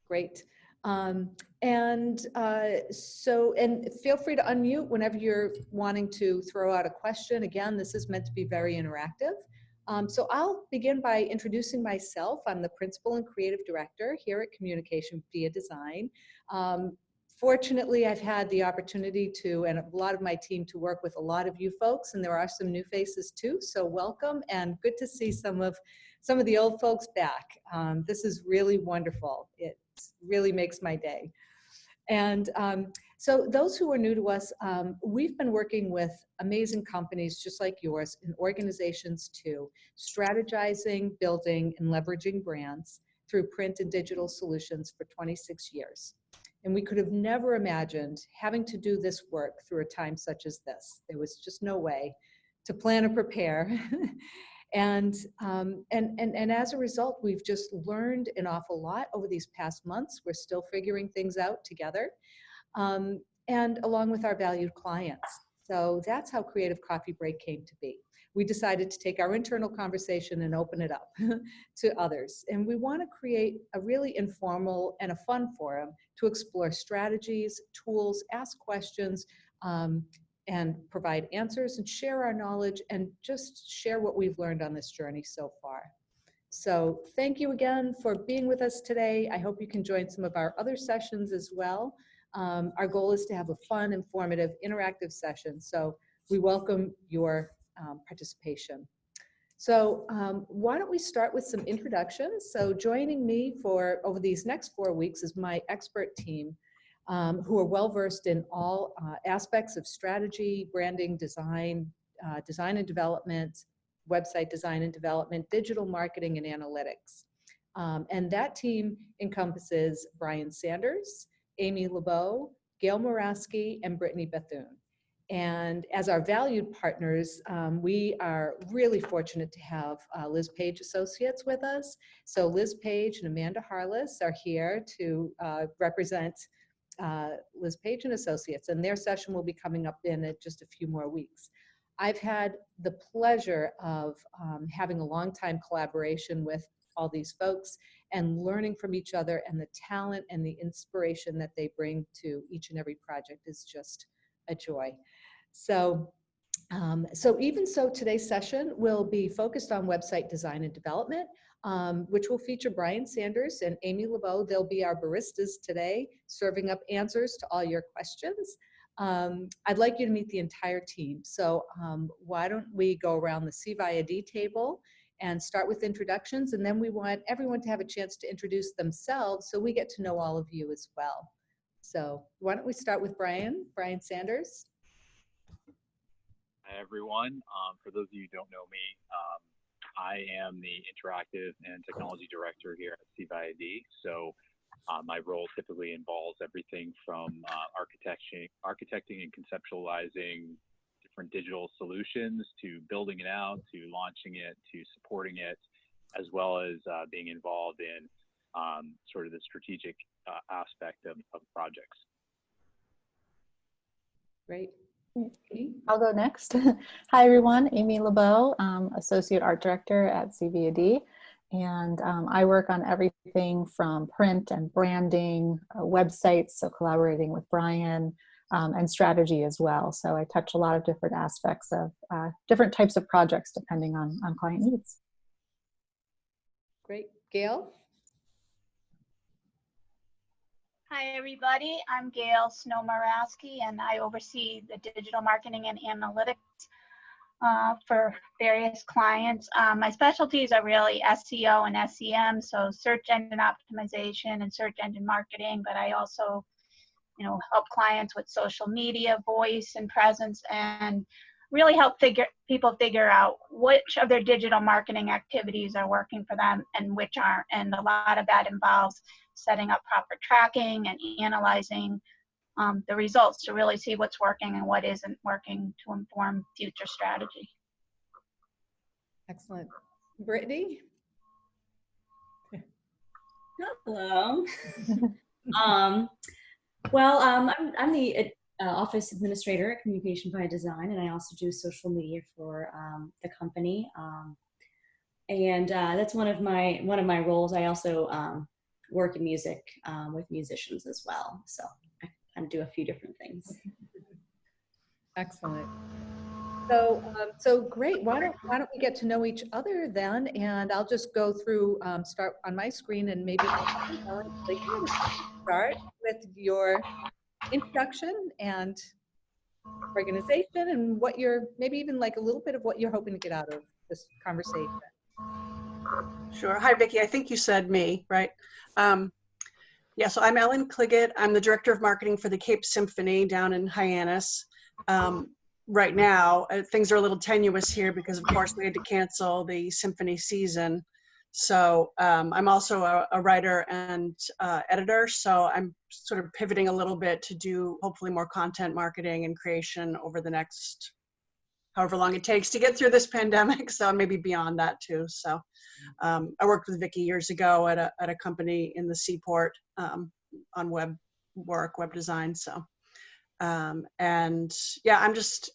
Great. And feel free to unmute whenever you're wanting to throw out a question. Again, this is meant to be very interactive. So I'll begin by introducing myself. I'm the Principal and Creative Director here at Communication via Design. Fortunately, I've had the opportunity to, and a lot of my team, to work with a lot of you folks, and there are some new faces too, so welcome, and good to see some of the old folks back. This is really wonderful. It really makes my day. And so those who are new to us, we've been working with amazing companies just like yours and organizations too, strategizing, building, and leveraging brands through print and digital solutions for 26 years. And we could have never imagined having to do this work through a time such as this. There was just no way to plan or prepare. And as a result, we've just learned an awful lot over these past months. We're still figuring things out together, and along with our valued clients. So that's how Creative Coffee Break came to be. We decided to take our internal conversation and open it up to others. And we want to create a really informal and a fun forum to explore strategies, tools, ask questions, and provide answers and share our knowledge and just share what we've learned on this journey so far. So thank you again for being with us today. I hope you can join some of our other sessions as well. Our goal is to have a fun, informative, interactive session. So we welcome your participation. So why don't we start with some introductions? So joining me for over these next 4 weeks is my expert team, who are well-versed in all aspects of strategy, branding, design, design and development, website design and development, digital marketing, and analytics. And that team encompasses Brian Sanders, Amy LeBeau, Gail Moraski, and Brittany Bethune. And as our valued partners, we are really fortunate to have Liz Page Associates with us. So Liz Page and Amanda Harless are here to represent Liz Page and Associates, and their session will be coming up in just a few more weeks. I've had the pleasure of having a long-time collaboration with all these folks and learning from each other, and the talent and the inspiration that they bring to each and every project is just a joy. So today's session will be focused on website design and development, which will feature Brian Sanders and Amy LeBeau. They'll be our baristas today, serving up answers to all your questions. I'd like you to meet the entire team. So why don't we go around the C via D table and start with introductions, and then we want everyone to have a chance to introduce themselves so we get to know all of you as well. So why don't we start with Brian Sanders. Hi, everyone. For those of you who don't know me, I am the Interactive and Technology Director here at C-via-D. So my role typically involves everything from architecting and conceptualizing different digital solutions to building it out, to launching it, to supporting it, as well as being involved in sort of the strategic aspect of projects. Great. I'll go next. Hi, everyone. Amy LeBeau, Associate Art Director at C-via-D. And I work on everything from print and branding, websites, so collaborating with Brian, and strategy as well. So I touch a lot of different aspects of different types of projects depending on client needs. Great. Gail? Hi, everybody. I'm Gail Snow Moraski, and I oversee the digital marketing and analytics for various clients. My specialties are really SEO and SEM, so search engine optimization and search engine marketing, but I also, help clients with social media, voice and presence, and really help people figure out which of their digital marketing activities are working for them and which aren't. And a lot of that involves setting up proper tracking and analyzing the results to really see what's working and what isn't working to inform future strategy. Excellent. Brittany? Hello. I'm the office administrator at Communication via Design, and I also do social media for the company. And that's one of my roles. I also work in music with musicians as well. So I kind of do a few different things. Excellent. So great. Why don't we get to know each other then? And I'll just go through, start on my screen, and maybe Ellen, start with your introduction and organization and what you're, maybe even like a little bit of what you're hoping to get out of this conversation. Sure. Hi, Vicki. I think you said me, right? Yeah, so I'm Ellen Cliggett. I'm the Director of Marketing for the Cape Symphony down in Hyannis. Right now, things are a little tenuous here because, of course, we had to cancel the symphony season. So I'm also a writer and editor, so I'm sort of pivoting a little bit to do hopefully more content marketing and creation over the next however long it takes to get through this pandemic, so maybe beyond that too. So I worked with Vicki years ago at a company in the Seaport on web design. So and yeah,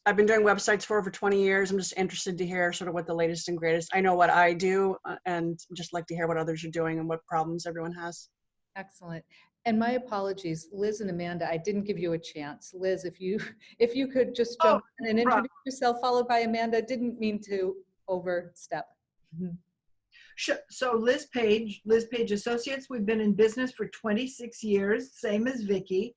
I've been doing websites for over 20 years. I'm just interested to hear sort of what the latest and greatest. I know what I do and just like to hear what others are doing and what problems everyone has. Excellent. And my apologies, Liz and Amanda, I didn't give you a chance. Liz, if you could just jump in and introduce yourself, followed by Amanda. Didn't mean to overstep. Sure. So Liz Page Associates, we've been in business for 26 years, same as Vicki,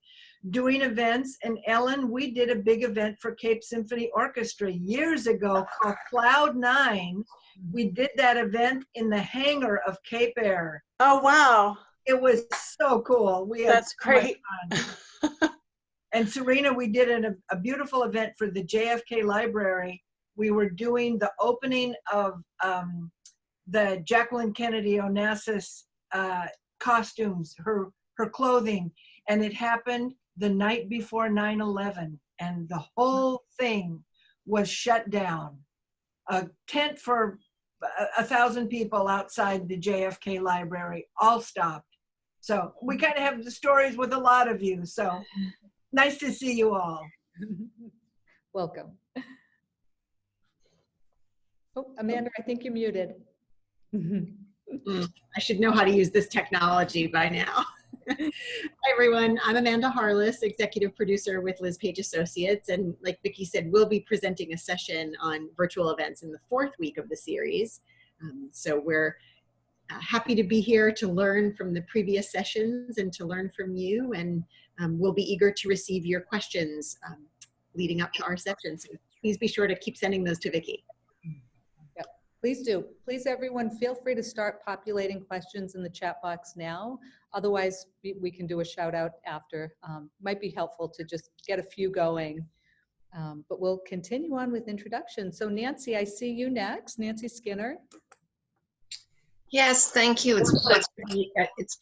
doing events. And Ellen, we did a big event for Cape Symphony Orchestra years ago called Cloud 9. We did that event in the hangar of Cape Air. Oh, wow. It was so cool. That's great. And Serena, we did a beautiful event for the JFK Library. We were doing the opening of the Jacqueline Kennedy Onassis costumes, her clothing, and it happened the night before 9/11, and the whole thing was shut down. A tent for 1,000 people outside the JFK Library all stopped. So we kind of have the stories with a lot of you. So nice to see you all. Welcome. Oh, Amanda, I think you're muted. I should know how to use this technology by now. Hi, everyone. I'm Amanda Harless, executive producer with Liz Page Associates. And like Vicki said, we'll be presenting a session on virtual events in the 4th week of the series. So we're happy to be here to learn from the previous sessions and to learn from you. And we'll be eager to receive your questions leading up to our session. So please be sure to keep sending those to Vicki. Please do. Please, everyone, feel free to start populating questions in the chat box now. Otherwise, we can do a shout out after. Might be helpful to just get a few going. But we'll continue on with introductions. So Nancy, I see you next. Nancy Skinner. Yes, thank you. It's a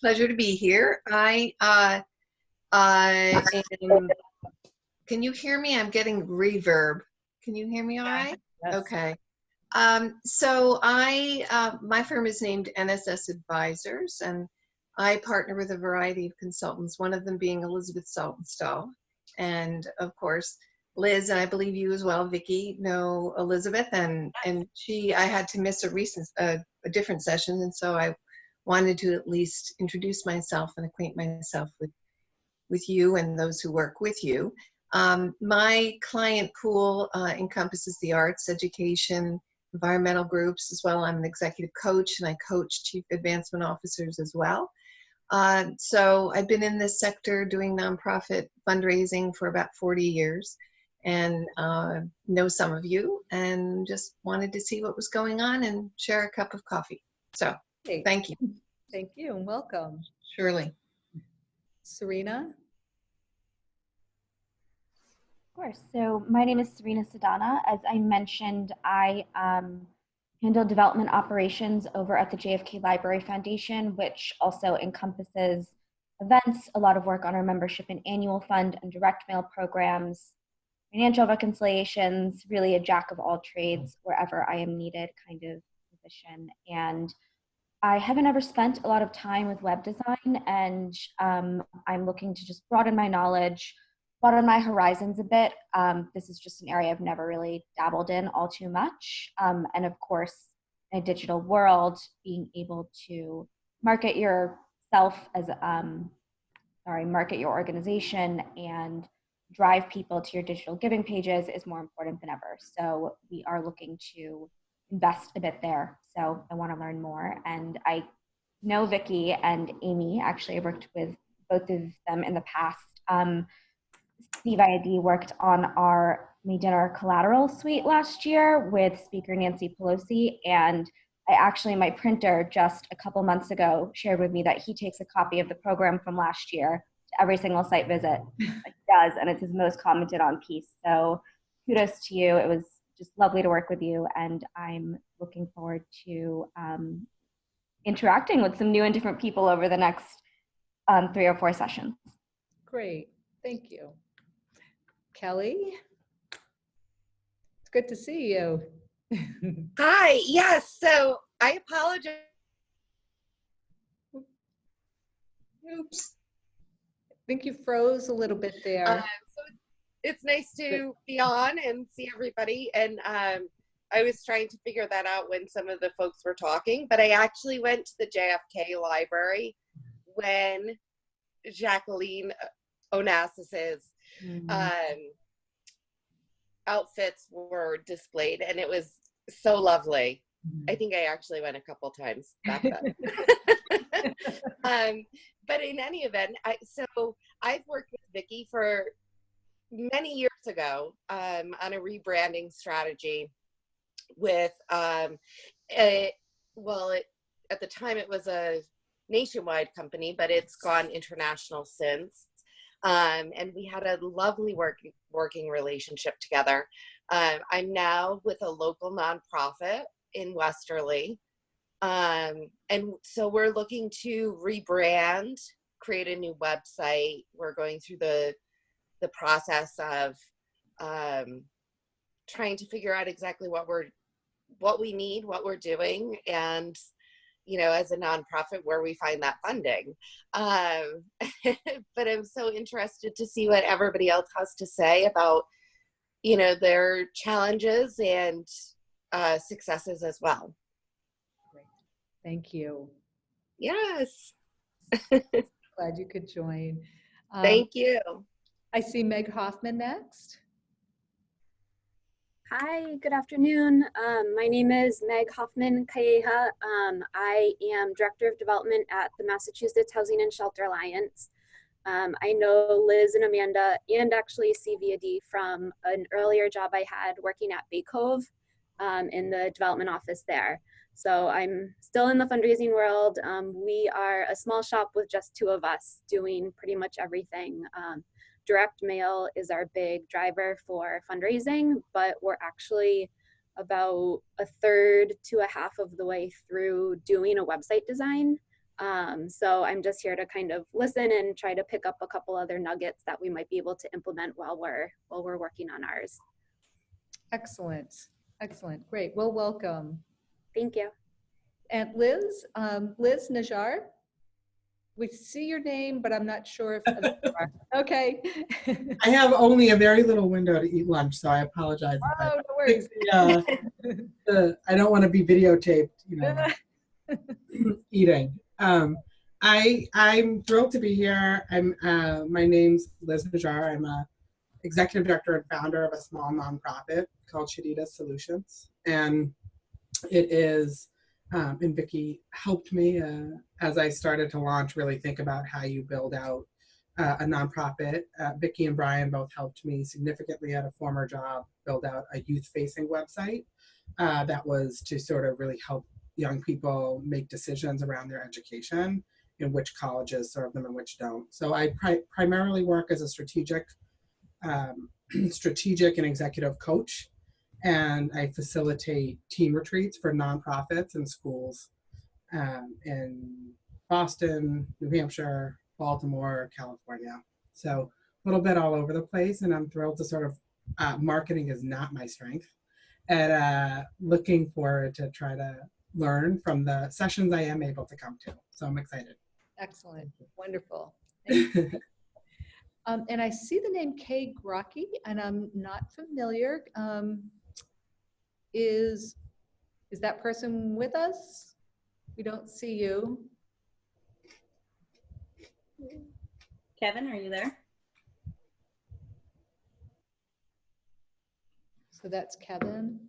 pleasure to be here. I am, can you hear me? I'm getting reverb. Can you hear me all right? Yes. Okay. So my firm is named NSS Advisors, and I partner with a variety of consultants, one of them being Elizabeth Saltonstall. And of course, Liz, and I believe you as well, Vicki, know Elizabeth, and I had to miss a different session, and so I wanted to at least introduce myself and acquaint myself with you and those who work with you. My client pool encompasses the arts, education, environmental groups as well. I'm an executive coach, and I coach chief advancement officers as well. So I've been in this sector doing nonprofit fundraising for about 40 years, and know some of you, and just wanted to see what was going on and share a cup of coffee. So thank you. Thank you and welcome. Surely. Serena. Of course. So my name is Serena Sedana. As I mentioned, I handle development operations over at the JFK Library Foundation, which also encompasses events, a lot of work on our membership and annual fund and direct mail programs, financial reconciliations, really a jack of all trades wherever I am needed kind of position. And I haven't ever spent a lot of time with web design, and I'm looking to just broaden my knowledge, broaden my horizons a bit. This is just an area I've never really dabbled in all too much. And of course, in a digital world, being able to market yourself market your organization and drive people to your digital giving pages is more important than ever. So we are looking to invest a bit there. So I want to learn more. And I know Vicky and Amy. Actually, I worked with both of them in the past. CVID worked on we did our collateral suite last year with Speaker Nancy Pelosi, and my printer just a couple months ago shared with me that he takes a copy of the program from last year to every single site visit. He does, and it's his most commented on piece. So kudos to you. It was just lovely to work with you, and I'm looking forward to interacting with some new and different people over the next 3 or 4 sessions. Great, thank you. Kelly, it's good to see you. Hi, yes, so I apologize. Oops. I think you froze a little bit there. So it's nice to be on and see everybody, and I was trying to figure that out when some of the folks were talking, but I actually went to the JFK library when Jacqueline Onassis's outfits were displayed, and it was so lovely. I think I actually went a couple times back then. But in any event, I've worked with Vicki for many years ago on a rebranding strategy with at the time it was a nationwide company, but it's gone international since. And we had a lovely working relationship together. I'm now with a local nonprofit in Westerly. And so we're looking to rebrand, create a new website. We're going through the process of trying to figure out exactly what we need, what we're doing, and as a nonprofit, where we find that funding. But I'm so interested to see what everybody else has to say about, their challenges and successes as well. Great. Thank you. Yes. Glad you could join. Thank you. I see Meg Hoffman next. Hi, good afternoon. My name is Meg Hoffman Calleja. I am Director of Development at the Massachusetts Housing and Shelter Alliance. I know Liz and Amanda and actually CVID from an earlier job I had working at Bay Cove in the development office there. So I'm still in the fundraising world. We are a small shop with just 2 of us doing pretty much everything. Direct mail is our big driver for fundraising, but we're actually about 1/3 to 1/2 of the way through doing a website design. So I'm just here to kind of listen and try to pick up a couple other nuggets that we might be able to implement while we're working on ours. Excellent. Excellent. Great. Well, welcome. Thank you. And Liz, Liz Najjar. We see your name, but I'm not sure if okay. I have only a very little window to eat lunch, so I apologize. Oh, no worries. I don't want to be videotaped, eating. I'm thrilled to be here. My name's Liz Najjar. I'm a executive director and founder of a small nonprofit called Shadida Solutions, and it is. And Vicki helped me as I started to launch, really think about how you build out a nonprofit. Vicki and Brian both helped me significantly at a former job build out a youth-facing website that was to sort of really help young people make decisions around their education and which colleges serve them and which don't. So I primarily work as a strategic and executive coach. And I facilitate team retreats for nonprofits and schools in Boston, New Hampshire, Baltimore, California. So a little bit all over the place, and I'm thrilled to sort of, marketing is not my strength, and looking forward to try to learn from the sessions I am able to come to. So I'm excited. Excellent. Wonderful. Thank you. And I see the name Kay Grocke, and I'm not familiar. Is that person with us? We don't see you. Kevin, are you there? So that's Kevin.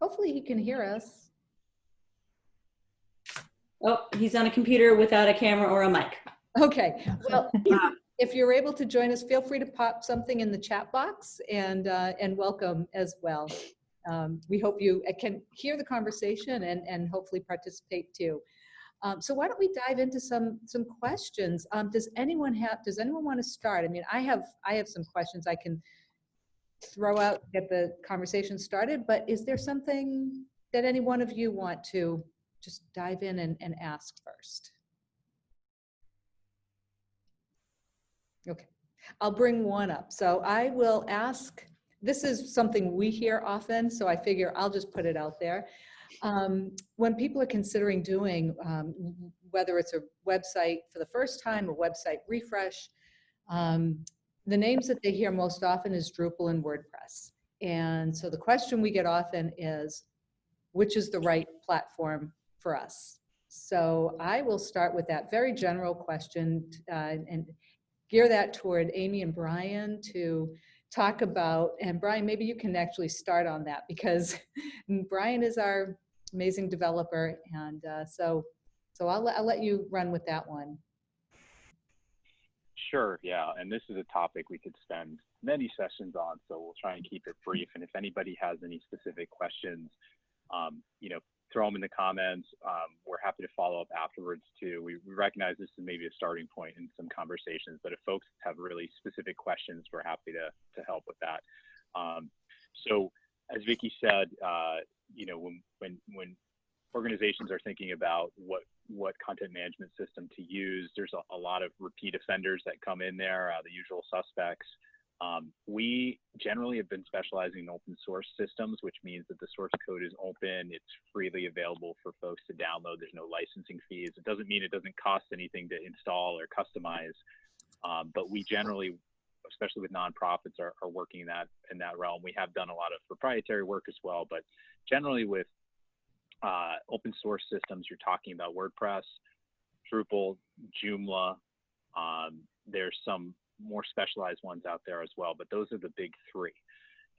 Hopefully he can hear us. Oh, he's on a computer without a camera or a mic. Okay, well, if you're able to join us, feel free to pop something in the chat box and welcome as well. We hope you can hear the conversation and hopefully participate too. So why don't we dive into some questions? Does anyone want to start? I mean, I have some questions I can throw out to get the conversation started, but is there something that any one of you want to just dive in and ask first? Okay, I'll bring one up. So I will ask, this is something we hear often, so I figure I'll just put it out there. When people are considering doing, whether it's a website for the first time, a website refresh, the names that they hear most often is Drupal and WordPress. And so the question we get often is, which is the right platform for us? So I will start with that very general question and gear that toward Amy and Brian to talk about, and Brian, maybe you can actually start on that because Brian is our amazing developer, and so I'll let you run with that one. Sure, yeah, and this is a topic we could spend many sessions on, so we'll try and keep it brief. And if anybody has any specific questions, you know, throw them in the comments. We're happy to follow up afterwards too. We recognize this is maybe a starting point in some conversations, but if folks have really specific questions, we're happy to help with that. So as Vicky said, you know, when organizations are thinking about what content management system to use, there's a lot of repeat offenders that come in there, the usual suspects. We generally have been specializing in open source systems, which means that the source code is open, it's freely available for folks to download, there's no licensing fees. It doesn't mean it doesn't cost anything to install or customize, but we generally, especially with nonprofits, are working in that realm. We have done a lot of proprietary work as well, but generally with open source systems, you're talking about WordPress, Drupal, Joomla. There's some more specialized ones out there as well, but those are the big three.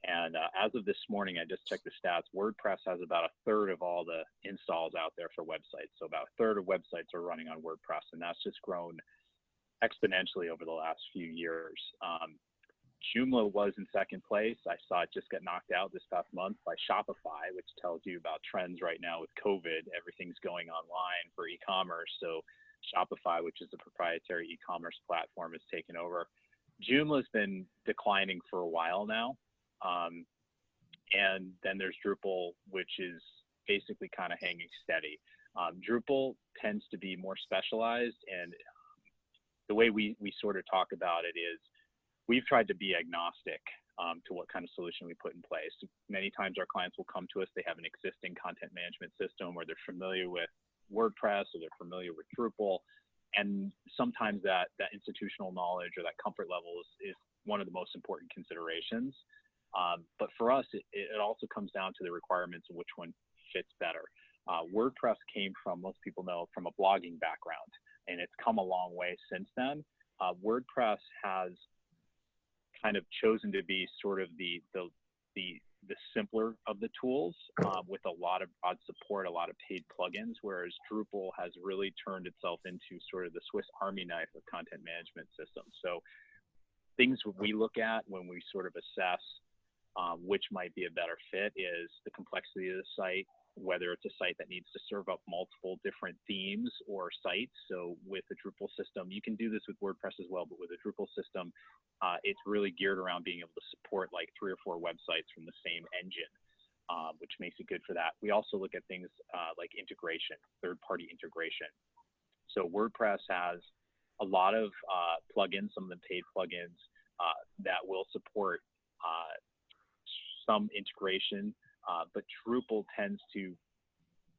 And as of this morning, I just checked the stats. WordPress has about 1/3 of all the installs out there for websites. So about 1/3 of websites are running on WordPress, and that's just grown exponentially over the last few years. Joomla was in second place. I saw it just get knocked out this past month by Shopify, which tells you about trends right now with COVID. Everything's going online for e-commerce. So Shopify, which is a proprietary e-commerce platform, has taken over. Joomla's been declining for a while now. And then there's Drupal, which is basically kind of hanging steady. Drupal tends to be more specialized, and the way we sort of talk about it is we've tried to be agnostic to what kind of solution we put in place. Many times our clients will come to us, they have an existing content management system where they're familiar with WordPress or they're familiar with Drupal, and sometimes that institutional knowledge or that comfort level is one of the most important considerations. But for us, it also comes down to the requirements of which one fits better. WordPress came from, most people know, from a blogging background, and it's come a long way since then. WordPress has kind of chosen to be sort of the simpler of the tools with a lot of broad support, a lot of paid plugins, whereas Drupal has really turned itself into sort of the Swiss Army knife of content management systems. So things we look at when we sort of assess which might be a better fit is the complexity of the site, whether it's a site that needs to serve up multiple different themes or sites. So with the Drupal system, you can do this with WordPress as well, but with a Drupal system, it's really geared around being able to support like 3 or 4 websites from the same engine, which makes it good for that. We also look at things like integration, third-party integration. So WordPress has a lot of plugins, some of them paid plugins that will support some integration, but Drupal tends to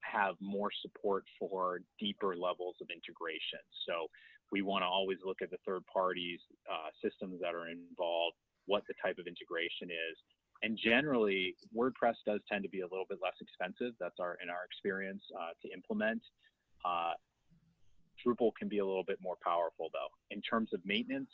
have more support for deeper levels of integration. So we want to always look at the third parties, systems that are involved, what the type of integration is. And generally, WordPress does tend to be a little bit less expensive. That's in our experience to implement. Drupal can be a little bit more powerful though. In terms of maintenance,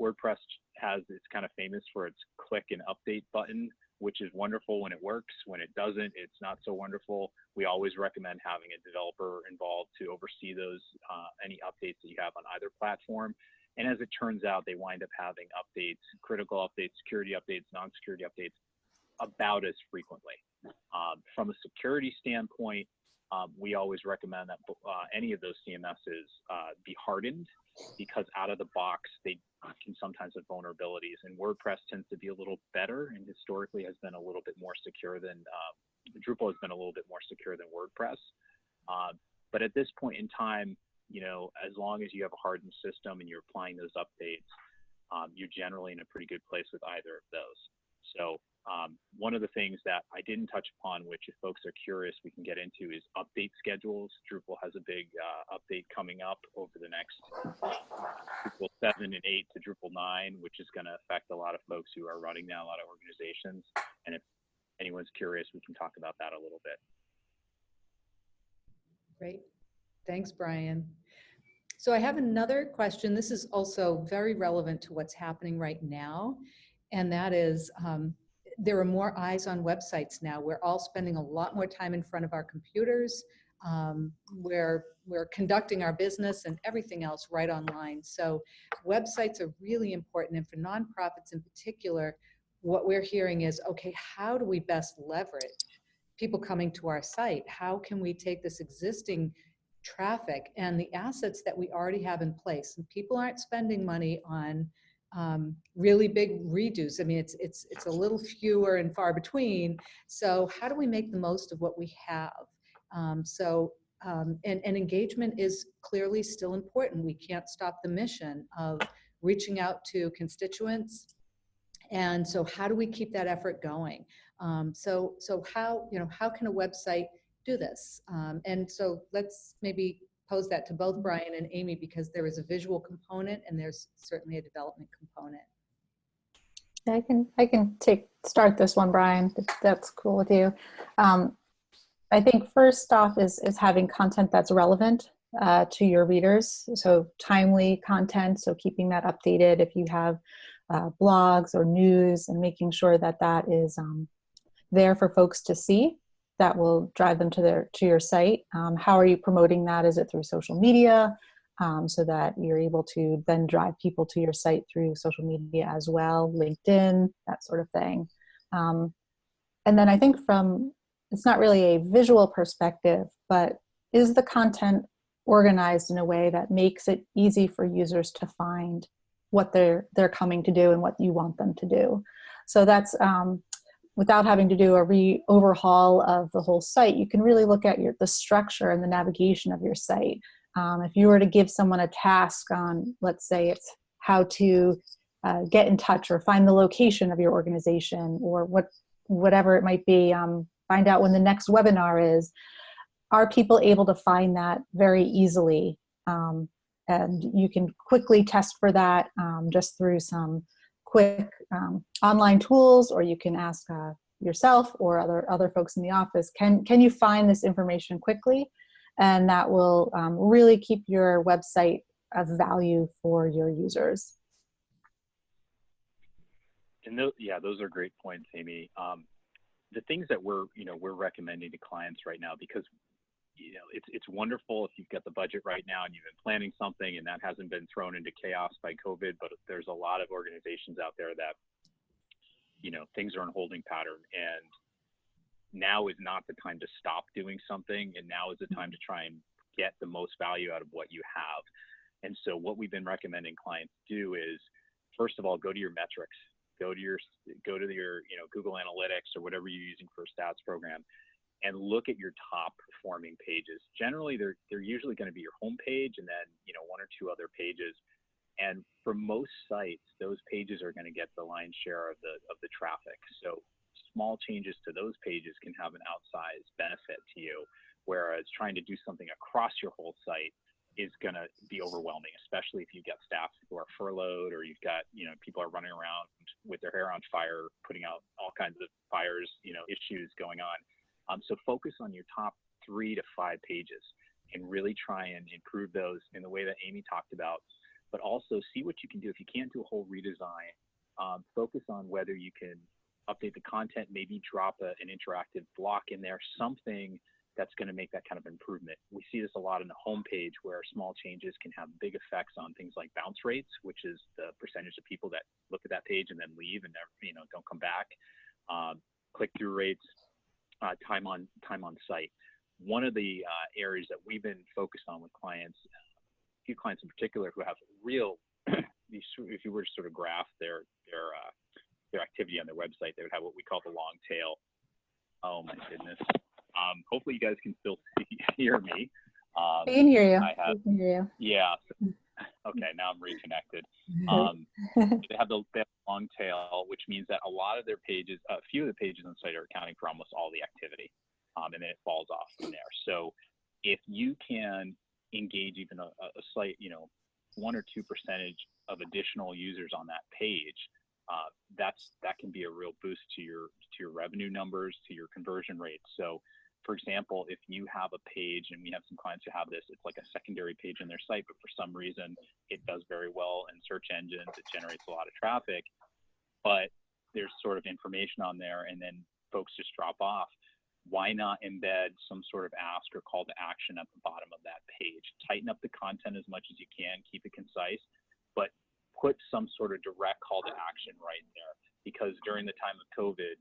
WordPress it's kind of famous for its click and update button, which is wonderful when it works. When it doesn't, it's not so wonderful. We always recommend having a developer involved to oversee those, any updates that you have on either platform. And as it turns out, they wind up having updates, critical updates, security updates, non-security updates about as frequently. From a security standpoint, we always recommend that any of those CMSs be hardened, because out of the box, they can sometimes have vulnerabilities. And WordPress tends to be a little better and historically has been a little bit more secure than, Drupal has been a little bit more secure than WordPress. But at this point in time, you know, as long as you have a hardened system and you're applying those updates, you're generally in a pretty good place with either of those. So one of the things that I didn't touch upon, which if folks are curious, we can get into, is update schedules. Drupal has a big update coming up over the next Drupal 7 and 8 to Drupal 9, which is going to affect a lot of folks who are running now, a lot of organizations. And if anyone's curious, we can talk about that a little bit. Great. Thanks, Brian. So I have another question. This is also very relevant to what's happening right now. And that is, there are more eyes on websites now. We're all spending a lot more time in front of our computers. We're conducting our business and everything else right online. So websites are really important. And for nonprofits in particular, what we're hearing is, okay, how do we best leverage people coming to our site? How can we take this existing traffic and the assets that we already have in place? And people aren't spending money on really big redos. I mean, it's a little fewer and far between. So how do we make the most of what we have? And engagement is clearly still important. We can't stop the mission of reaching out to constituents. And so how do we keep that effort going? So how can a website do this? And so let's maybe pose that to both Brian and Amy, because there is a visual component and there's certainly a development component. I can start this one, Brian, if that's cool with you. I think first off is having content that's relevant to your readers. So timely content, so keeping that updated if you have blogs or news, and making sure that that is there for folks to see. That will drive them to your site. How are you promoting that? Is it through social media, so that you're able to then drive people to your site through social media as well, LinkedIn, that sort of thing. And then I think it's not really a visual perspective, but is the content organized in a way that makes it easy for users to find what they're coming to do and what you want them to do? So that's without having to do a overhaul of the whole site. You can really look at the structure and the navigation of your site. If you were to give someone a task on, let's say it's how to get in touch or find the location of your organization, or whatever it might be, find out when the next webinar is, are people able to find that very easily? And you can quickly test for that just through some quick online tools, or you can ask yourself or other folks in the office, can you find this information quickly? And that will really keep your website of value for your users. And those are great points, Amy. The things that we're recommending to clients right now, because it's wonderful if you've got the budget right now and you've been planning something and that hasn't been thrown into chaos by COVID, but there's a lot of organizations out there that, things are in holding pattern, and now is not the time to stop doing something, and now is the time to try and get the most value out of what you have. And so what we've been recommending clients do is, first of all, go to your metrics, go to your Google Analytics or whatever you're using for a stats program, and look at your top performing pages. Generally, they're usually going to be your home page and then one or two other pages. And for most sites, those pages are going to get the lion's share of the traffic. So small changes to those pages can have an outsized benefit to you, whereas trying to do something across your whole site is going to be overwhelming, especially if you've got staff who are furloughed, or you've got people are running around with their hair on fire, putting out all kinds of fires, issues going on. So focus on your top 3 to 5 pages. and really try and improve those in the way that Amy talked about, but also see what you can do. If you can't do a whole redesign, focus on whether you can update the content, maybe drop an interactive block in there, something that's going to make that kind of improvement. We see this a lot in the homepage where small changes can have big effects on things like bounce rates, which is the percentage of people that look at that page and then leave and never, don't come back. Click-through rates, time on site. One of the areas that we've been focused on with clients, a few clients in particular who have real, if you were to sort of graph their activity on their website, they would have what we call the long tail. Oh my goodness. Hopefully you guys can still hear me. We can hear you. We can hear you. Yeah. Okay, now I'm reconnected. They have the long tail, which means that a lot of their pages, a few of the pages on the site are accounting for almost all the activity, and then it falls off from there. So if you can engage even a slight, 1 or 2% of additional users on that page, that can be a real boost to your revenue numbers, to your conversion rates. So, for example, if you have a page, and we have some clients who have this, it's like a secondary page on their site, but for some reason it does very well in search engines, it generates a lot of traffic, but there's sort of information on there and then folks just drop off. Why not embed some sort of ask or call to action at the bottom of that page? Tighten up the content as much as you can, keep it concise, but put some sort of direct call to action right there, because during the time of COVID,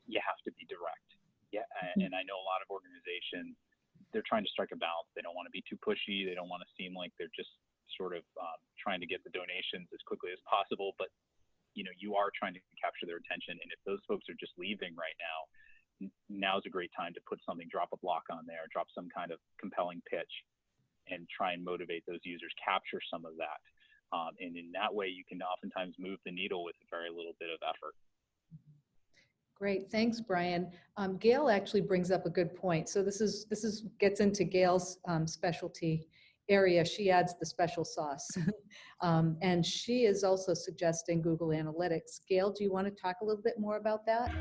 you have to be direct. Yeah, and I know a lot of organizations, they're trying to strike a balance. They don't want to be too pushy. They don't want to seem like they're just sort of trying to get the donations as quickly as possible. But, you are trying to capture their attention. And if those folks are just leaving right now, now's a great time to put something, drop a block on there, drop some kind of compelling pitch, and try and motivate those users, capture some of that. And in that way, you can oftentimes move the needle with very little bit of effort. Great, thanks, Brian. Gail actually brings up a good point. So this gets into Gail's specialty area. She adds the special sauce, and she is also suggesting Google Analytics. Gail, do you want to talk a little bit more about that?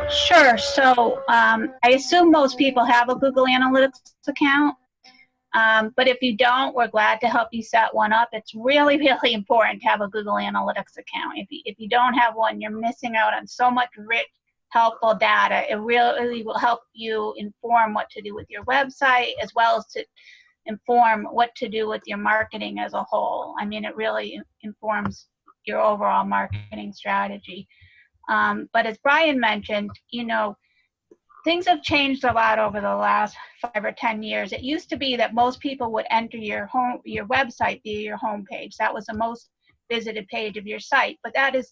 Sure. So I assume most people have a Google Analytics account. But if you don't, we're glad to help you set one up. It's really, really important to have a Google Analytics account. If you don't have one, you're missing out on so much rich, helpful data. It really will help you inform what to do with your website, as well as to inform what to do with your marketing as a whole. I mean, it really informs your overall marketing strategy. But as Brian mentioned, things have changed a lot over the last 5 or 10 years. It used to be that most people would enter your website via your homepage. That was the most visited page of your site. But that is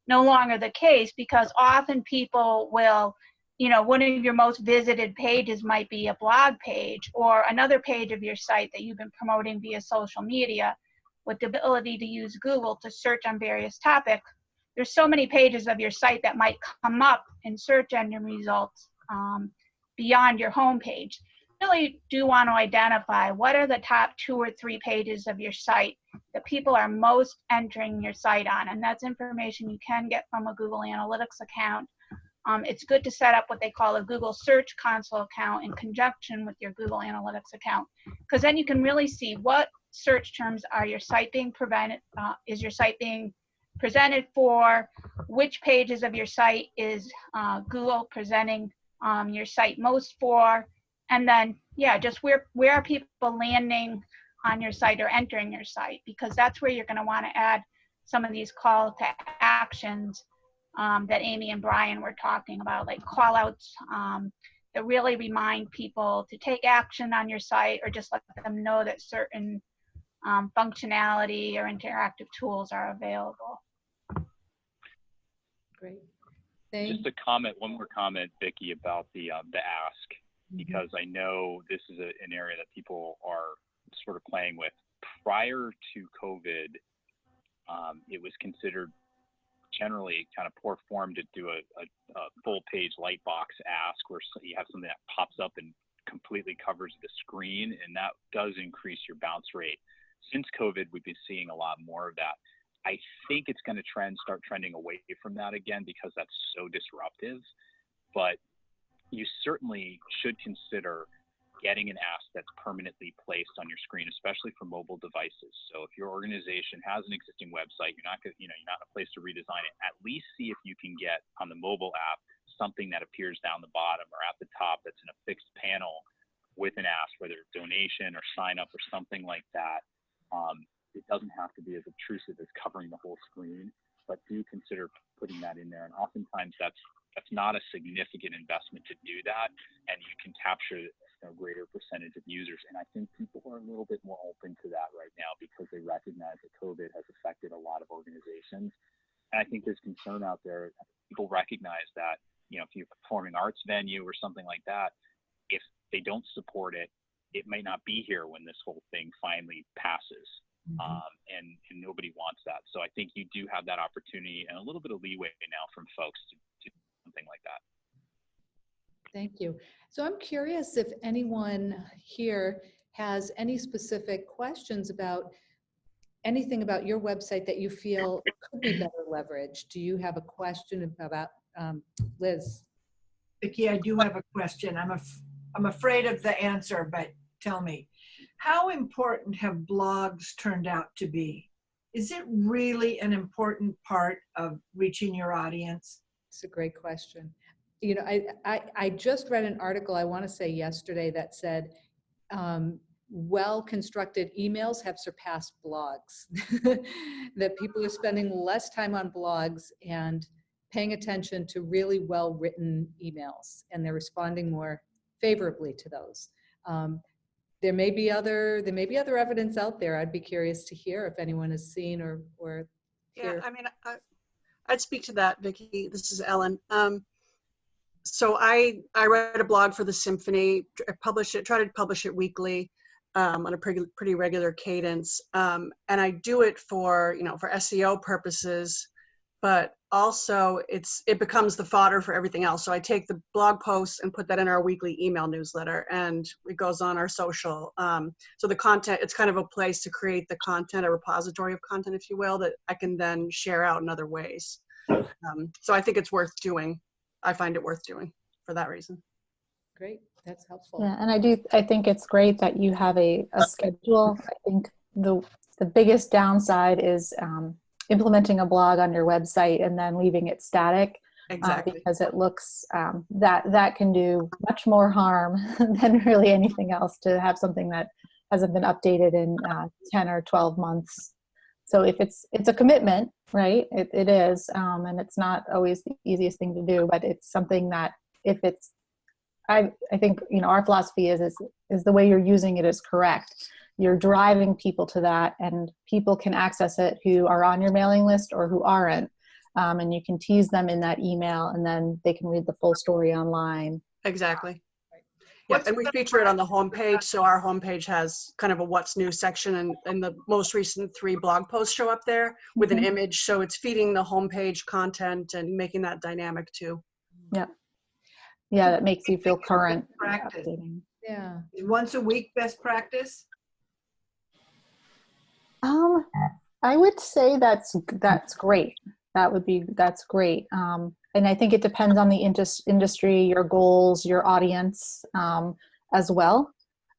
no longer the case, because often people will, one of your most visited pages might be a blog page or another page of your site that you've been promoting via social media. With the ability to use Google to search on various topics, there's so many pages of your site that might come up in search engine results beyond your homepage. Really do want to identify what are the top 2 or 3 pages of your site that people are most entering your site on, and that's information you can get from a Google Analytics account. It's good to set up what they call a Google Search Console account in conjunction with your Google Analytics account, because then you can really see what search terms are your site being is your site being presented for, which pages of your site is Google presenting your site most for, and then just where are people landing on your site or entering your site, because that's where you're going to want to add some of these call to actions that Amy and Brian were talking about, like call outs that really remind people to take action on your site, or just let them know that certain functionality or interactive tools are available. Great. Just a comment, one more comment, Vicki, about the ask, because I know this is an area that people are sort of playing with. Prior to COVID, it was considered generally kind of poor form to do a full page light box ask, where you have something that pops up and completely covers the screen, and that does increase your bounce rate. Since COVID, we've been seeing a lot more of that. I think it's going to start trending away from that again, because that's so disruptive. But you certainly should consider getting an ask that's permanently placed on your screen, especially for mobile devices. So if your organization has an existing website, you're not in a place to redesign it. At least see if you can get on the mobile app something that appears down the bottom or at the top that's in a fixed panel with an ask, whether it's donation or sign up or something like that. It doesn't have to be as obtrusive as covering the whole screen, but do consider putting that in there. And oftentimes that's not a significant investment to do that, and you can capture a greater percentage of users. And I think people are a little bit more open to that right now because they recognize that COVID has affected a lot of organizations. And I think there's concern out there. People recognize that, if you're a performing arts venue or something like that, if they don't support it, it may not be here when this whole thing finally passes. And nobody wants that. So I think you do have that opportunity and a little bit of leeway now from folks to do something like that. Thank you. So I'm curious if anyone here has any specific questions about anything about your website that you feel could be better leveraged. Do you have a question about, Liz? Vicki, I do have a question. I'm afraid of the answer, but tell me, how important have blogs turned out to be? Is it really an important part of reaching your audience? It's a great question. I just read an article, I want to say yesterday, that said well-constructed emails have surpassed blogs. That people are spending less time on blogs and paying attention to really well-written emails, and they're responding more favorably to those. There may be other evidence out there. I'd be curious to hear if anyone has seen or Yeah, I mean, I'd speak to that, Vicki. This is Ellen. So I write a blog for the Symphony. I try to publish it weekly on a pretty regular cadence, and I do it for for SEO purposes, but also it becomes the fodder for everything else. So I take the blog posts and put that in our weekly email newsletter, and it goes on our social. So the content, it's kind of a place to create the content, a repository of content, if you will, that I can then share out in other ways. So I think it's worth doing. I find it worth doing for that reason. Great, that's helpful. Yeah, and I think it's great that you have a schedule. I think the biggest downside is implementing a blog on your website and then leaving it static. Exactly. Because it looks, that can do much more harm than really anything else, to have something that hasn't been updated in 10 or 12 months. So if it's a commitment, right? It is, and it's not always the easiest thing to do, but it's something that if it's, I think, our philosophy is the way you're using it is correct. You're driving people to that, and people can access it who are on your mailing list or who aren't. And you can tease them in that email, and then they can read the full story online. Exactly. Yeah, and we feature it on the homepage. So our homepage has kind of a what's new section, and the most recent 3 blog posts show up there with an image. So it's feeding the homepage content and making that dynamic too. Yeah. Yeah, that makes you feel current. Practice. Yeah. Once a week, best practice? I would say that's great. That's great. And I think it depends on the industry, your goals, your audience as well.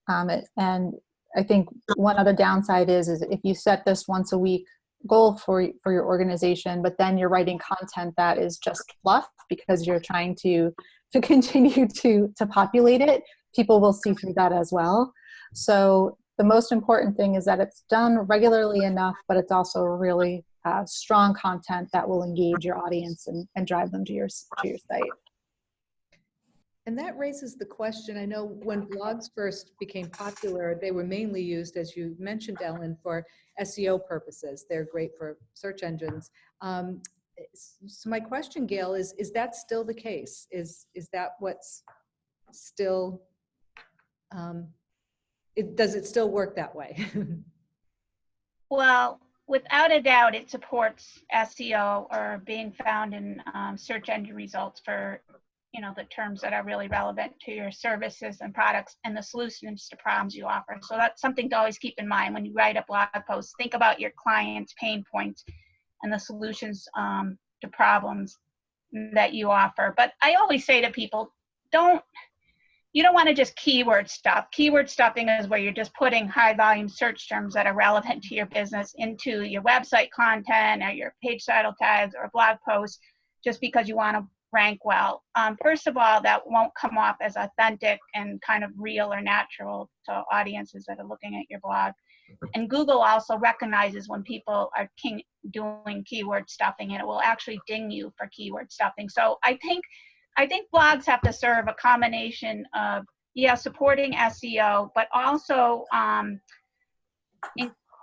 And I think one other downside is if you set this once a week goal for your organization, but then you're writing content that is just fluff because you're trying to continue to populate it, people will see through that as well. So the most important thing is that it's done regularly enough, but it's also really strong content that will engage your audience and drive them to your site. And that raises the question, I know when blogs first became popular, they were mainly used, as you mentioned, Ellen, for SEO purposes. They're great for search engines. So my question, Gail, is that still the case? Is that what's still, does it still work that way? Well, without a doubt, it supports SEO or being found in search engine results for the terms that are really relevant to your services and products and the solutions to problems you offer. So that's something to always keep in mind when you write a blog post. Think about your clients' pain points and the solutions to problems that you offer. But I always say to people, don't you don't want to just keyword stuff. Keyword stuffing is where you're just putting high volume search terms that are relevant to your business into your website content or your page title tags or blog posts just because you want to rank well. First of all, that won't come off as authentic and kind of real or natural to audiences that are looking at your blog. And Google also recognizes when people are doing keyword stuffing, and it will actually ding you for keyword stuffing. So I think blogs have to serve a combination of, yeah, supporting SEO, but also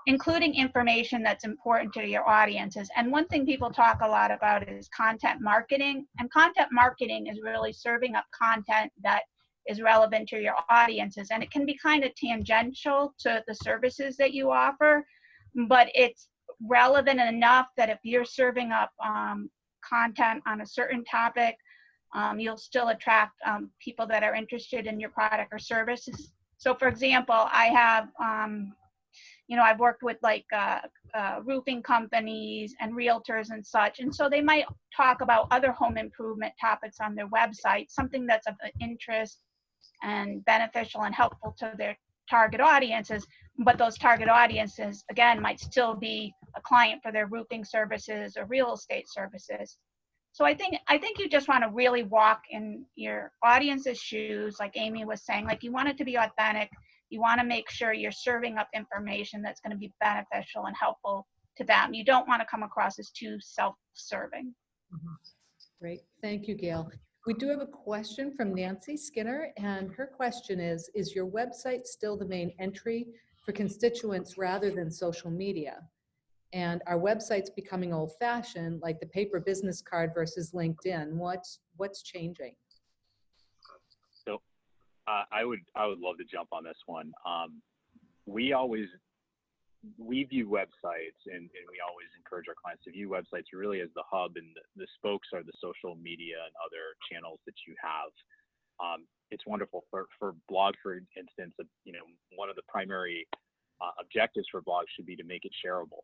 including information that's important to your audiences. And one thing people talk a lot about is content marketing. And content marketing is really serving up content that is relevant to your audiences. And it can be kind of tangential to the services that you offer, but it's relevant enough that if you're serving up content on a certain topic, you'll still attract people that are interested in your product or services. So for example, I have, I've worked with like roofing companies and realtors and such. And so they might talk about other home improvement topics on their website, something that's of interest and beneficial and helpful to their target audiences. But those target audiences, again, might still be a client for their roofing services or real estate services. So I think you just want to really walk in your audience's shoes, like Amy was saying, like you want it to be authentic. You want to make sure you're serving up information that's going to be beneficial and helpful to them. You don't want to come across as too self-serving. Great, thank you, Gail. We do have a question from Nancy Skinner, and her question is your website still the main entry for constituents rather than social media? And our website's becoming old-fashioned, like the paper business card versus LinkedIn. What's changing? So I would love to jump on this one. We view websites, and we always encourage our clients to view websites really as the hub, and the spokes are the social media and other channels that you have. It's wonderful for blog, for instance. One of the primary objectives for blogs should be to make it shareable.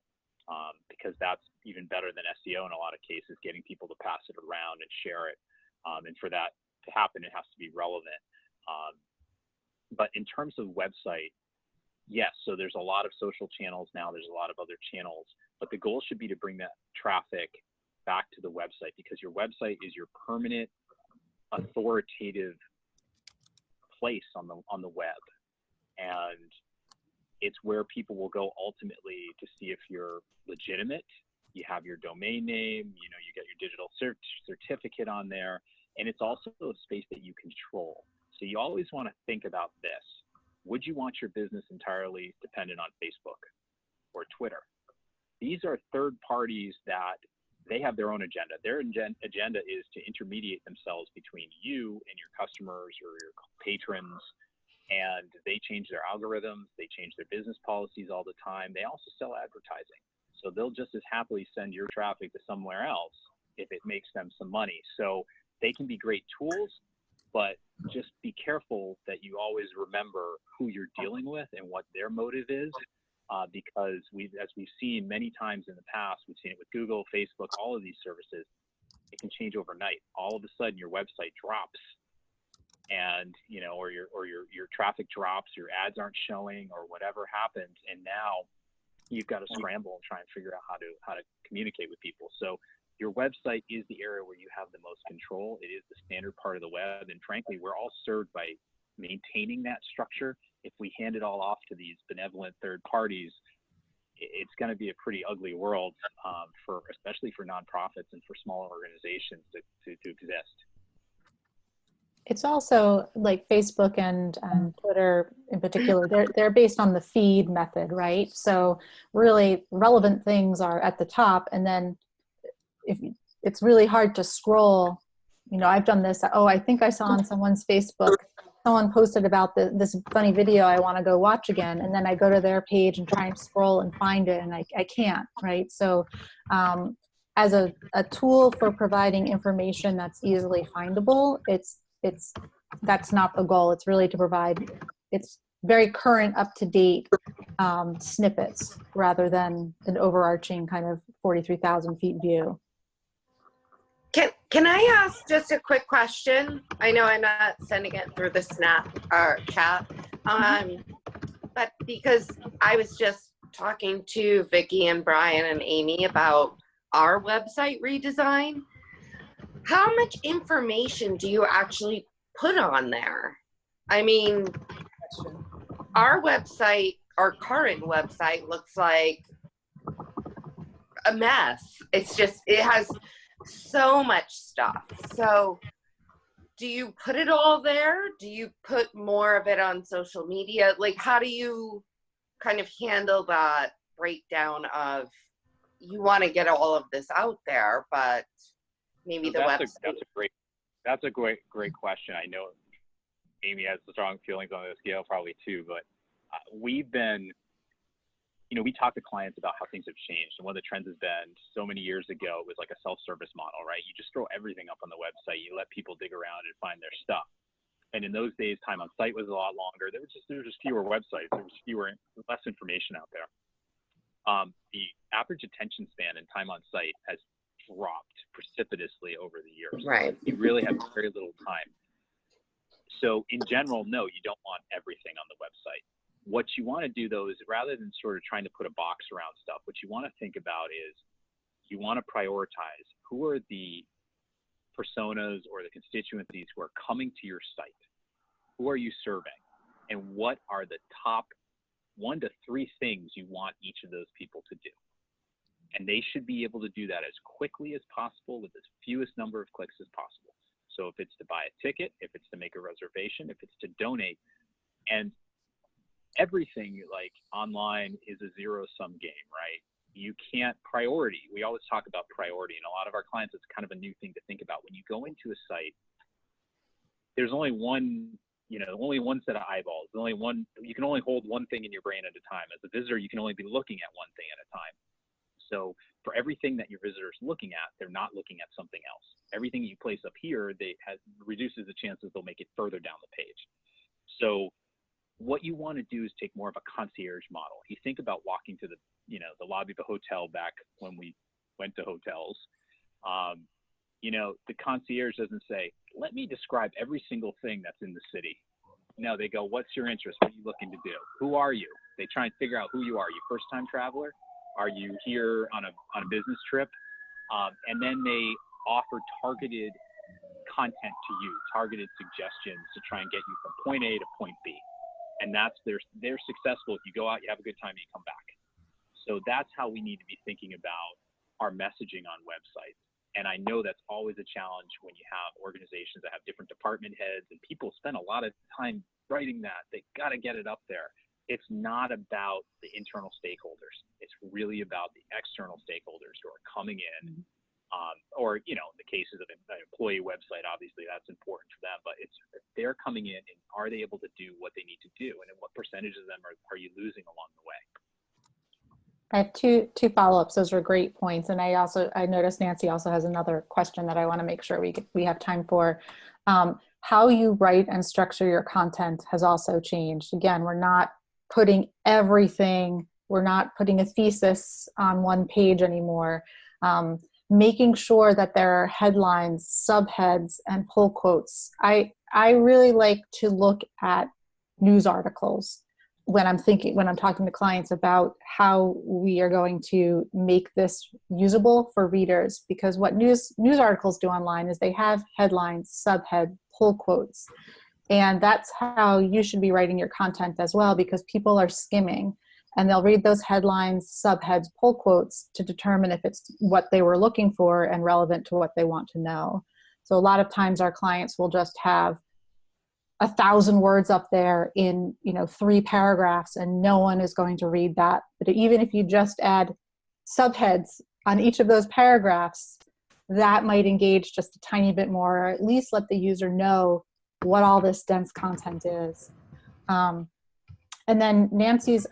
Because that's even better than SEO in a lot of cases, getting people to pass it around and share it. And for that to happen, it has to be relevant. But in terms of website, yes, so there's a lot of social channels now, there's a lot of other channels, but the goal should be to bring that traffic back to the website, because your website is your permanent, authoritative place on the web. And it's where people will go ultimately to see if you're legitimate. You have your domain name, you get your digital certificate on there, and it's also a space that you control. So you always want to think about this. Would you want your business entirely dependent on Facebook or Twitter? These are third parties that they have their own agenda. Their agenda is to intermediate themselves between you and your customers or your patrons. And they change their algorithms, they change their business policies all the time. They also sell advertising. So they'll just as happily send your traffic to somewhere else if it makes them some money. So they can be great tools, but just be careful that you always remember who you're dealing with and what their motive is, because as we've seen many times in the past, we've seen it with Google, Facebook, all of these services, it can change overnight. All of a sudden your website drops. And or your traffic drops, your ads aren't showing, or whatever happens, and now you've got to scramble and try and figure out how to communicate with people. So your website is the area where you have the most control. It is the standard part of the web, and frankly, we're all served by maintaining that structure. If we hand it all off to these benevolent third parties, it's going to be a pretty ugly world, especially for nonprofits and for smaller organizations to exist. It's also like Facebook and Twitter in particular, they're based on the feed method, right? So really relevant things are at the top, and then it's really hard to scroll. I've done this. Oh, I think I saw on someone's Facebook, someone posted about this funny video I want to go watch again, and then I go to their page and try and scroll and find it, and I can't, right? So as a tool for providing information that's easily findable, that's not the goal. It's really to provide, it's very current, up-to-date snippets rather than an overarching kind of 43,000 feet view. Can I ask just a quick question? I know I'm not sending it through the Snap or chat, but because I was just talking to Vicki and Brian and Amy about our website redesign, how much information do you actually put on there? I mean, our website, our current website looks like a mess. It's just, it has so much stuff. So do you put it all there? Do you put more of it on social media? Like, how do you kind of handle that breakdown of, you want to get all of this out there, but maybe the website. That's a great question. I know Amy has strong feelings on this, Gail probably too, but we've been, we talk to clients about how things have changed. And one of the trends has been, so many years ago, it was like a self-service model, right? You just throw everything up on the website. You let people dig around and find their stuff. And in those days, time on site was a lot longer. There were just fewer websites. There was less information out there. The average attention span and time on site has dropped precipitously over the years. Right. You really have very little time. So in general, no, you don't want everything on the website. What you want to do, though, is rather than sort of trying to put a box around stuff, what you want to think about is you want to prioritize who are the personas or the constituencies who are coming to your site. Who are you serving? And what are the top 1 to 3 things you want each of those people to do? And they should be able to do that as quickly as possible with as fewest number of clicks as possible. So if it's to buy a ticket, if it's to make a reservation, if it's to donate, and everything like online is a zero-sum game, right? You can't priority. We always talk about priority, and a lot of our clients, it's kind of a new thing to think about. When you go into a site, there's only one set of eyeballs. You can only hold one thing in your brain at a time. As a visitor, you can only be looking at one thing at a time. So for everything that your visitor is looking at, they're not looking at something else. Everything you place up here, reduces the chances they'll make it further down the page. So what you want to do is take more of a concierge model. You think about walking to the lobby of a hotel back when we went to hotels. The concierge doesn't say, let me describe every single thing that's in the city. No, they go, what's your interest? What are you looking to do? Who are you? They try and figure out who you are. Are you a first-time traveler? Are you here on a business trip? And then they offer targeted content to you, targeted suggestions to try and get you from point A to point B. And they're successful if you go out, you have a good time, and you come back. So that's how we need to be thinking about our messaging on websites. And I know that's always a challenge when you have organizations that have different department heads and people spend a lot of time writing that. They got to get it up there. It's not about the internal stakeholders. It's really about the external stakeholders who are coming in, or, in the cases of an employee website, obviously that's important for them, but it's they're coming in and are they able to do what they need to do? And what percentage of them are you losing along the way? I have two follow-ups. Those are great points. And I noticed Nancy also has another question that I want to make sure we have time for. How you write and structure your content has also changed. Again, we're not putting everything, we're not putting a thesis on one page anymore. Making sure that there are headlines, subheads, and pull quotes. I really like to look at news articles when I'm talking to clients about how we are going to make this usable for readers, because what news articles do online is they have headlines, subhead, pull quotes. And that's how you should be writing your content as well, because people are skimming and they'll read those headlines, subheads, pull quotes to determine if it's what they were looking for and relevant to what they want to know. So a lot of times our clients will just have 1,000 words up there in 3 paragraphs, and no one is going to read that. But even if you just add subheads on each of those paragraphs, that might engage just a tiny bit more, or at least let the user know what all this dense content is. And then Nancy's,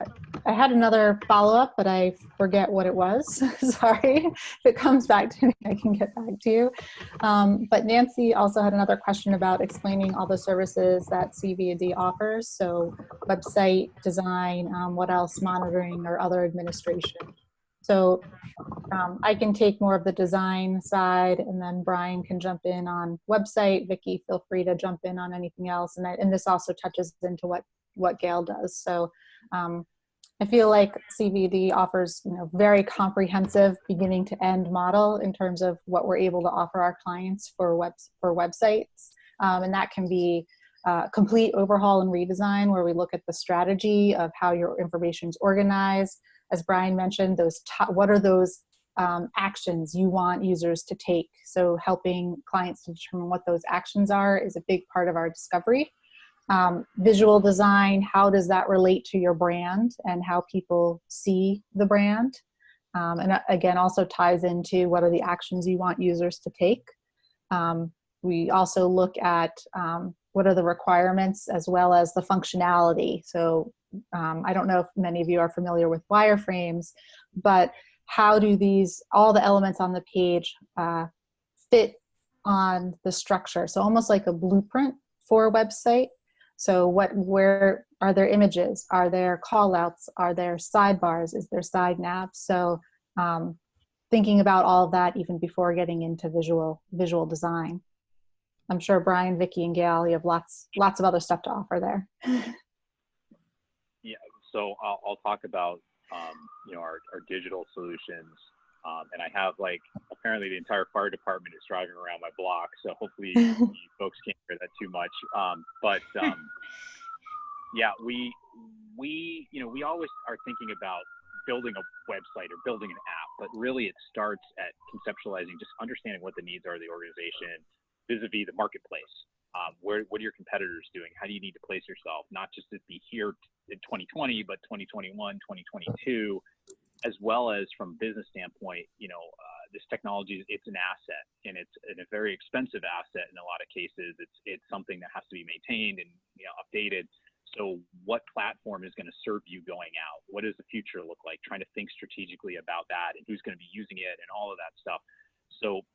I had another follow-up, but I forget what it was. Sorry. If it comes back to me, I can get back to you. But Nancy also had another question about explaining all the services that CVAD offers. So website design, what else, monitoring or other administration. So I can take more of the design side, and then Brian can jump in on website. Vicki, feel free to jump in on anything else. And this also touches into what Gail does. So I feel like CVD offers, very comprehensive beginning to end model in terms of what we're able to offer our clients for websites. And that can be complete overhaul and redesign, where we look at the strategy of how your information is organized. As Brian mentioned, what are those actions you want users to take? So helping clients to determine what those actions are is a big part of our discovery. Visual design, how does that relate to your brand and how people see the brand? And again, also ties into what are the actions you want users to take. We also look at what are the requirements as well as the functionality. So I don't know if many of you are familiar with wireframes, but how do all the elements on the page fit on the structure? So almost like a blueprint for a website. So where are there images? Are there callouts? Are there sidebars? Is there side nav? So thinking about all of that even before getting into visual design. I'm sure Brian, Vicki, and Gail, you have lots of other stuff to offer there. Yeah, so I'll talk about our digital solutions, and I have apparently the entire fire department is driving around my block, so hopefully you folks can't hear that too much. Yeah, we always are thinking about building a website or building an app, but really it starts at conceptualizing, just understanding what the needs are of the organization vis-a-vis the marketplace. What are your competitors doing? How do you need to place yourself? Not just to be here in 2020, but 2021, 2022, as well as from a business standpoint, this technology, it's an asset, and it's a very expensive asset in a lot of cases. It's something that has to be maintained and updated. So what platform is going to serve you going out? What does the future look like? Trying to think strategically about that and who's going to be using it and all of that stuff. So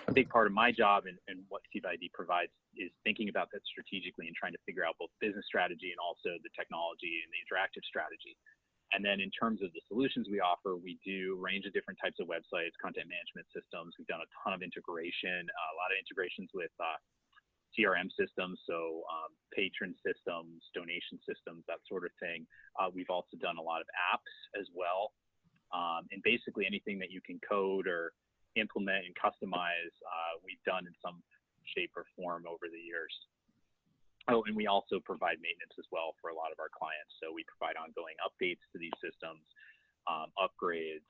a big part of my job and what CVID provides is thinking about that strategically and trying to figure out both business strategy and also the technology and the interactive strategy. And then in terms of the solutions we offer, we do a range of different types of websites, content management systems. We've done a ton of integration, a lot of integrations with CRM systems, so patron systems, donation systems, that sort of thing. We've also done a lot of apps as well. And basically anything that you can code or implement and customize, we've done in some shape or form over the years. Oh, and we also provide maintenance as well for a lot of our clients. So we provide ongoing updates to these systems, upgrades.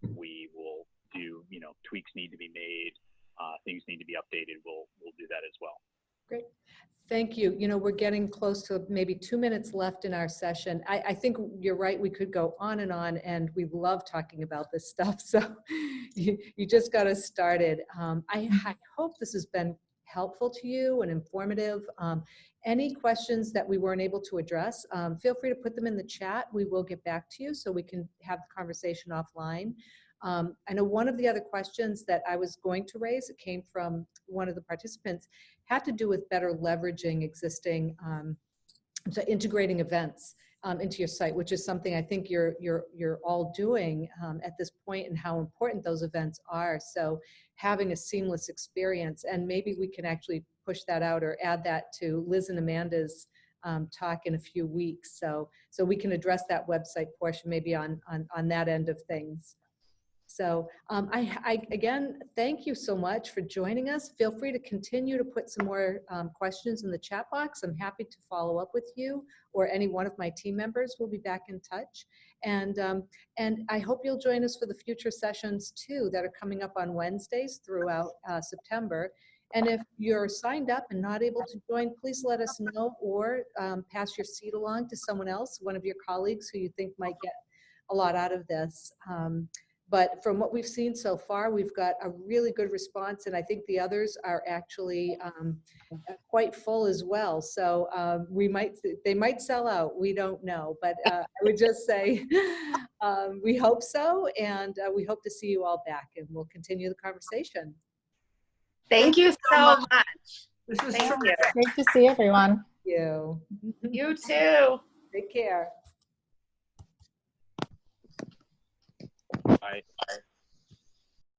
We will do, tweaks need to be made, things need to be updated. We'll do that as well. Great. Thank you. We're getting close to maybe 2 minutes left in our session. I think you're right. We could go on, and we love talking about this stuff. So you just got us started. I hope this has been helpful to you and informative. Any questions that we weren't able to address, feel free to put them in the chat. We will get back to you so we can have the conversation offline. I know one of the other questions that I was going to raise, it came from one of the participants, had to do with better leveraging existing, so integrating events into your site, which is something I think you're all doing at this point, and how important those events are. So having a seamless experience, and maybe we can actually push that out or add that to Liz and Amanda's talk in a few weeks. So we can address that website portion maybe on that end of things. So I again, thank you so much for joining us. Feel free to continue to put some more questions in the chat box. I'm happy to follow up with you, or any one of my team members will be back in touch. And I hope you'll join us for the future sessions too that are coming up on Wednesdays throughout September. And if you're signed up and not able to join, please let us know, or pass your seat along to someone else, one of your colleagues who you think might get a lot out of this. But from what we've seen so far, we've got a really good response, and I think the others are actually quite full as well. So they might sell out. We don't know, but I would just say we hope so, and we hope to see you all back, and we'll continue the conversation. Thank you so much. This was Thank you. Great to see everyone. Thank you. You too. Take care. Bye.